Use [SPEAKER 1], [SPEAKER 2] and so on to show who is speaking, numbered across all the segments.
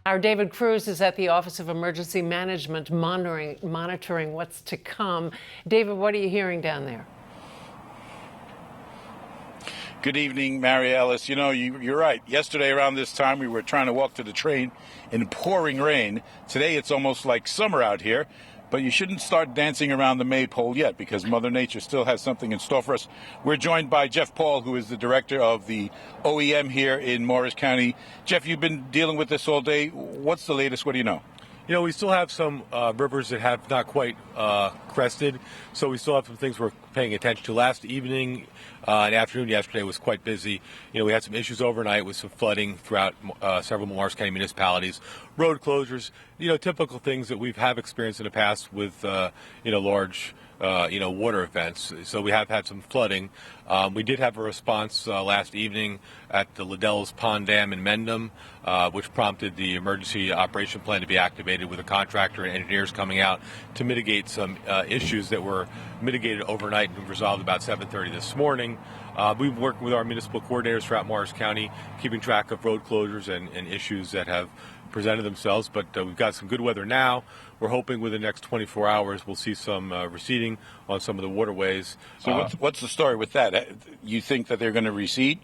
[SPEAKER 1] Our David Cruz is at the Office of Emergency Management monitoring what's to come. David, what are you hearing down there?
[SPEAKER 2] Good evening, Mary Ellis. You know, you're right. Yesterday around this time, we were trying to walk to the train in pouring rain. Today, it's almost like summer out here. But you shouldn't start dancing around the maypole yet, because Mother Nature still has something in store for us. We're joined by Jeff Paul, who is the director of the OEM here in Morris County. Jeff, you've been dealing with this all day. What's the latest? What do you know?
[SPEAKER 3] You know, we still have some rivers that have not quite crested, so we still have some things we're paying attention to. Last evening and afternoon yesterday was quite busy. You know, we had some issues overnight with some flooding throughout several Morris County municipalities, road closures, you know, typical things that we've experienced in the past with, you know, large water events. So we have had some flooding. We did have a response last evening at the Liddell's Pond Dam in Mendham, which prompted the emergency operation plan to be activated with a contractor and engineers coming out to mitigate some issues that were mitigated overnight and resolved about 7:30 this morning. We've worked with our municipal coordinators throughout Morris County, keeping track of road closures and issues that have presented themselves, but we've got some good weather now. We're hoping within the next 24 hours we'll see some receding on some of the waterways.
[SPEAKER 2] So what's the story with that? You think that they're going to recede?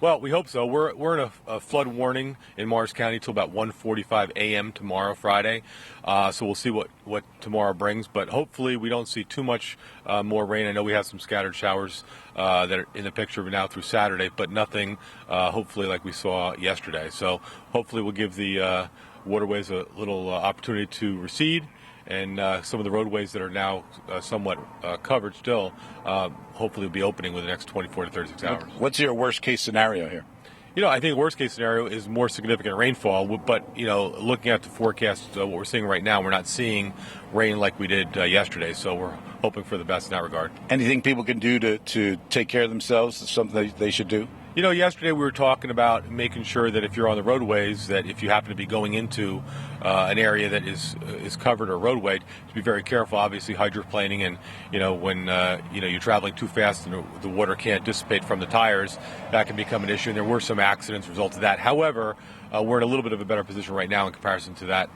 [SPEAKER 3] Well, we hope so. We're in a flood warning in Morris County till about 1:45 a.m. tomorrow, Friday. So we'll see what tomorrow brings. But hopefully we don't see too much more rain. I know we have some scattered showers that are in the picture now through Saturday, but nothing hopefully like we saw yesterday. So hopefully we'll give the waterways a little opportunity to recede. And some of the roadways that are now somewhat covered still, hopefully will be opening within the next 24 to 36 hours.
[SPEAKER 2] What's your worst case scenario here?
[SPEAKER 3] You know, I think the worst case scenario is more significant rainfall, but, you know, looking at the forecast, what we're seeing right now, we're not seeing rain like we did yesterday, so we're hoping for the best in that regard.
[SPEAKER 2] Anything people can do to take care of themselves, something they should do?
[SPEAKER 3] You know, yesterday we were talking about making sure that if you're on the roadways, that if you happen to be going into an area that is covered or roadway, to be very careful. Obviously, hydroplaning, and you know when you're traveling too fast and the water can't dissipate from the tires, that can become an issue. And there were some accidents as a result of that. However, we're in a little bit of a better position right now in comparison to that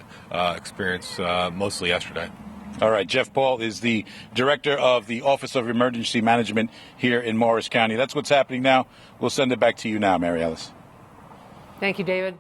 [SPEAKER 3] experience mostly yesterday.
[SPEAKER 2] All right, Jeff Paul is the director of the Office of Emergency Management here in Morris County. That's what's happening now. We'll send it back to you now, Mary Ellis.
[SPEAKER 1] Thank you, David.